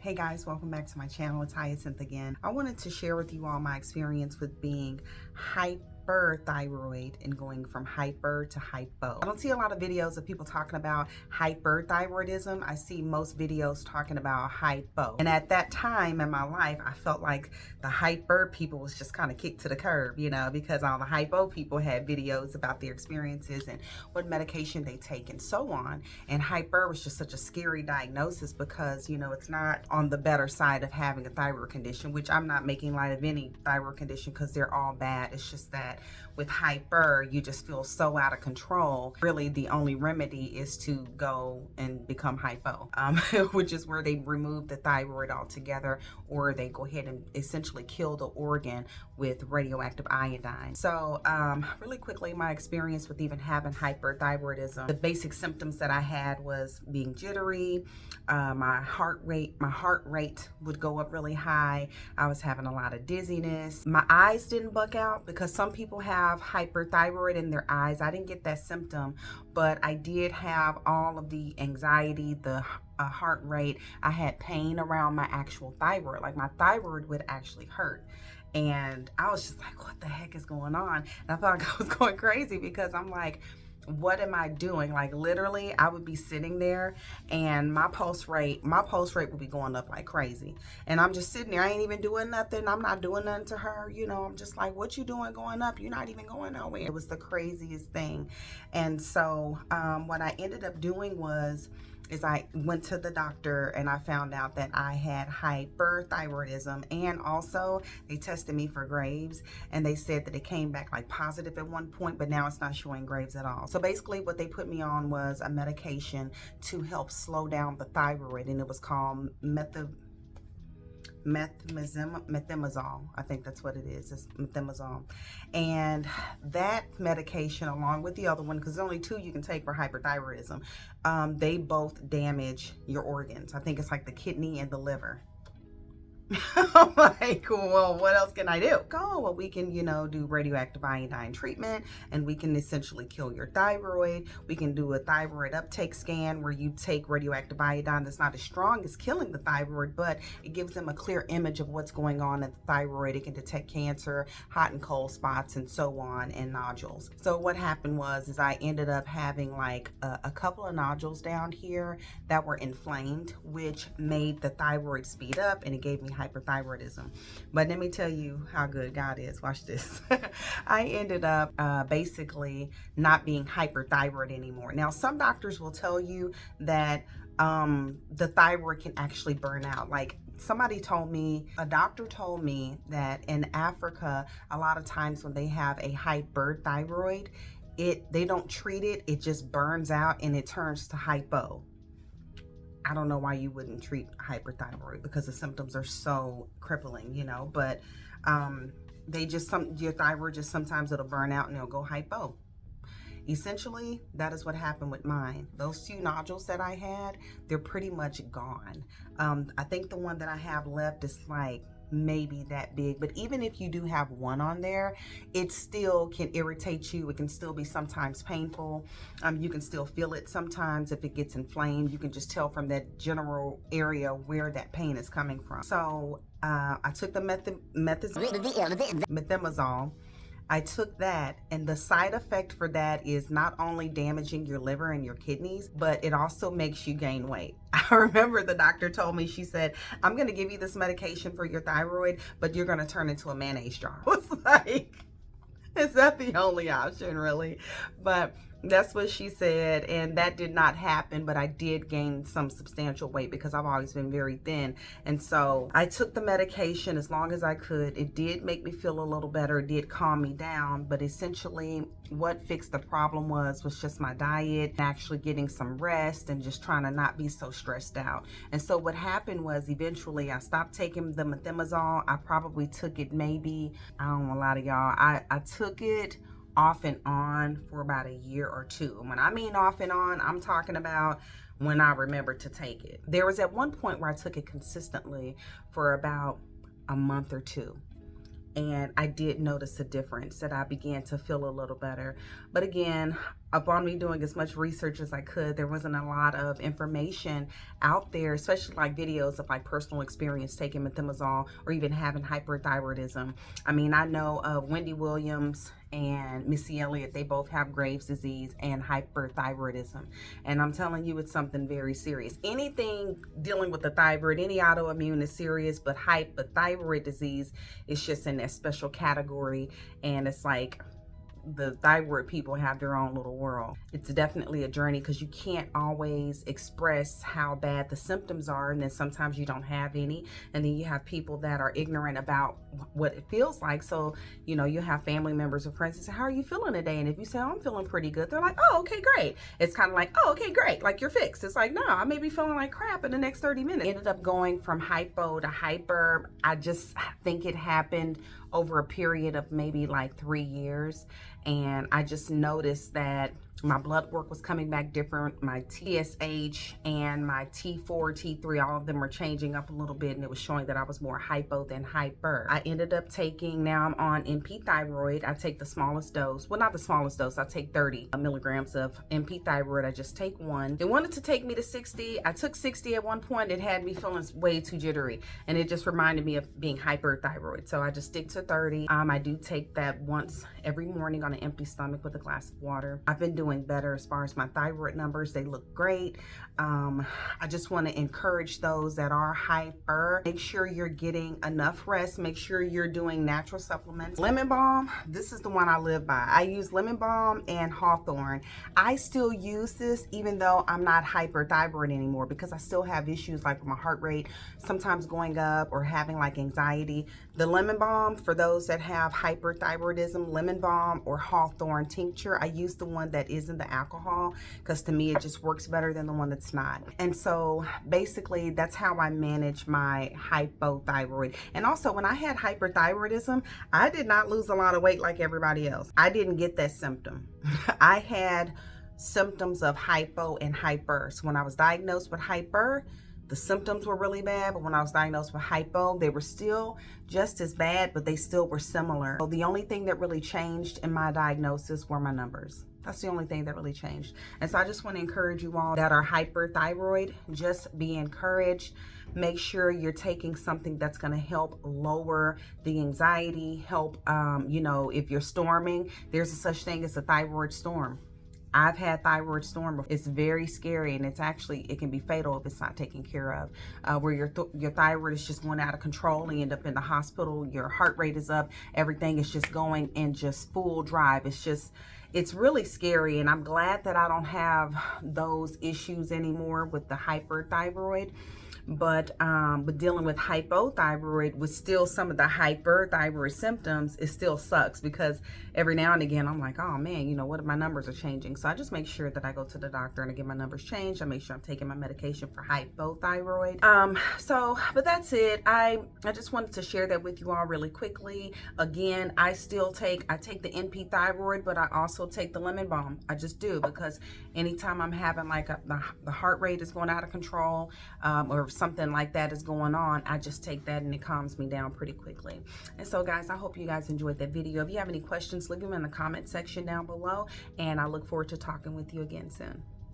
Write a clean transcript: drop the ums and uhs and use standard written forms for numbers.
Hey guys, welcome back to my channel. It's Hyacinth again. I wanted to share with you all my experience with being hyperthyroid and going from hyper to hypo. I don't see a lot of videos of people talking about hyperthyroidism. I see most videos talking about hypo. And at that time in my life, I felt like the hyper people was just kind of kicked to the curb, you know, because all the hypo people had videos about their experiences and what medication they take and so on. And hyper was just such a scary diagnosis because, you know, it's not on the better side of having a thyroid condition, which I'm not making light of any thyroid condition because they're all bad. It's just that with hyper, you just feel so out of control. Really, the only remedy is to go and become hypo, which is where they remove the thyroid altogether, or they go ahead and essentially kill the organ with radioactive iodine. So really quickly, my experience with even having hyperthyroidism, the basic symptoms that I had was being jittery, my heart rate would go up really high. I was having a lot of dizziness. My eyes didn't buck out because some people have hyperthyroid in their eyes. I didn't get that symptom, but I did have all of the anxiety, the heart rate. I had pain around my actual thyroid. Like my thyroid would actually hurt. And I was just like, what the heck is going on? And I felt like I was going crazy because I'm like, what am I doing? Like literally I would be sitting there and my pulse rate would be going up like crazy. And I'm just sitting there. I ain't even doing nothing. I'm not doing nothing to her. You know, I'm just like, what you doing going up? You're not even going nowhere. It was the craziest thing. And so what I ended up doing is I went to the doctor and I found out that I had hyperthyroidism, and also they tested me for Graves and they said that it came back like positive at one point, but now it's not showing Graves at all. So basically what they put me on was a medication to help slow down the thyroid, and it was called methimazole. I think that's what it is. It's methimazole. And that medication, along with the other one, because there's only two you can take for hyperthyroidism, they both damage your organs. I think it's like the kidney and the liver. I'm like, well, what else can I do? Oh, well, we can, you know, do radioactive iodine treatment, and we can essentially kill your thyroid. We can do a thyroid uptake scan where you take radioactive iodine that's not as strong as killing the thyroid, but it gives them a clear image of what's going on in the thyroid. It can detect cancer, hot and cold spots, and so on, and nodules. So what happened is I ended up having like a couple of nodules down here that were inflamed, which made the thyroid speed up, and it gave me hyperthyroidism. But let me tell you how good God is. Watch this. I ended up basically not being hyperthyroid anymore. Now, some doctors will tell you that the thyroid can actually burn out. Like a doctor told me that in Africa, a lot of times when they have a hyperthyroid, they don't treat it. It just burns out and it turns to hypo. I don't know why you wouldn't treat hyperthyroid because the symptoms are so crippling, you know, but your thyroid just sometimes it'll burn out and it'll go hypo. Essentially, that is what happened with mine. Those two nodules that I had, they're pretty much gone. I think the one that I have left is like maybe that big, but even if you do have one on there, it still can irritate you. It can still be sometimes painful. You can still feel it sometimes if it gets inflamed. You can just tell from that general area where that pain is coming from. So I took the methimazole. I took that, and the side effect for that is not only damaging your liver and your kidneys, but it also makes you gain weight. I remember the doctor told me, she said, I'm going to give you this medication for your thyroid, but you're going to turn into a mayonnaise jar. I was like, is that the only option, really? But that's what she said, and that did not happen, but I did gain some substantial weight because I've always been very thin. And so I took the medication as long as I could. It did make me feel a little better. It did calm me down, but essentially what fixed the problem was just my diet, actually getting some rest, and just trying to not be so stressed out. And so what happened was eventually I stopped taking the methimazole. I probably took it maybe, I don't know, a lot of y'all, I took it off and on for about a year or two. When I mean off and on, I'm talking about when I remember to take it. There was at one point where I took it consistently for about a month or two. and I did notice a difference, that I began to feel a little better. But again, upon me doing as much research as I could, there wasn't a lot of information out there, especially like videos of like personal experience taking methimazole or even having hyperthyroidism. I mean, I know of Wendy Williams and Missy Elliott. They both have Graves' disease and hyperthyroidism. And I'm telling you, it's something very serious. Anything dealing with the thyroid, any autoimmune is serious, but hypothyroid disease is just in that special category. And it's like the thyroid people have their own little world. It's definitely a journey because you can't always express how bad the symptoms are, and then sometimes you don't have any, and then you have people that are ignorant about what it feels like. So you know, you have family members or friends that say, how are you feeling today? And if you say, oh, I'm feeling pretty good, they're like, oh, okay, great. It's kind of like, oh, okay, great, like you're fixed. It's like, no, I may be feeling like crap in the next 30 minutes. Ended up going from hypo to hyper. I just think it happened over a period of maybe like 3 years. And I just noticed that my blood work was coming back different. My TSH and my T4, T3, all of them were changing up a little bit, and it was showing that I was more hypo than hyper. I ended up taking, now I'm on NP thyroid. I take the smallest dose. Well, not the smallest dose. I take 30 milligrams of NP thyroid. I just take one. They wanted to take me to 60. I took 60 at one point. It had me feeling way too jittery, and it just reminded me of being hyperthyroid. So I just stick to 30. I do take that once every morning on an empty stomach with a glass of water. I've been doing better as far as my thyroid numbers. They look great. I just want to encourage those that are hyper, make sure you're getting enough rest. Make sure you're doing natural supplements. Lemon balm, this is the one I live by. I use lemon balm and hawthorn. I still use this even though I'm not hyperthyroid anymore, because I still have issues like with my heart rate sometimes going up or having like anxiety. The lemon balm, for those that have hyperthyroidism, lemon balm or hawthorn tincture, I use the one that isn't the alcohol, because to me it just works better than the one that's not. And so basically that's how I manage my hypothyroid. And also, when I had hyperthyroidism, I did not lose a lot of weight like everybody else. I didn't get that symptom. I had symptoms of hypo and hyper. So when I was diagnosed with hyper, the symptoms were really bad, but when I was diagnosed with hypo, they were still just as bad, but they still were similar. So the only thing that really changed in my diagnosis were my numbers. That's the only thing that really changed. And so I just want to encourage you all that are hyperthyroid, just be encouraged. Make sure you're taking something that's going to help lower the anxiety, help, you know, if you're storming, there's a such thing as a thyroid storm. I've had thyroid storm before. It's very scary, and it can be fatal if it's not taken care of, where your thyroid is just going out of control and you end up in the hospital. Your heart rate is up. Everything is just going in just full drive. It's really scary, and I'm glad that I don't have those issues anymore with the hyperthyroid. But dealing with hypothyroid with still some of the hyperthyroid symptoms, it still sucks, because every now and again I'm like, oh man, you know, what if my numbers are changing? So I just make sure that I go to the doctor and I get my numbers changed. I make sure I'm taking my medication for hypothyroid. But that's it. I just wanted to share that with you all really quickly. Again, I take the NP thyroid, but I also take the lemon balm. I just do, because anytime I'm having like the heart rate is going out of control, or something like that is going on, I just take that and it calms me down pretty quickly. And so guys, I hope you guys enjoyed that video. If you have any questions, leave them in the comment section down below, and I look forward to talking with you again soon.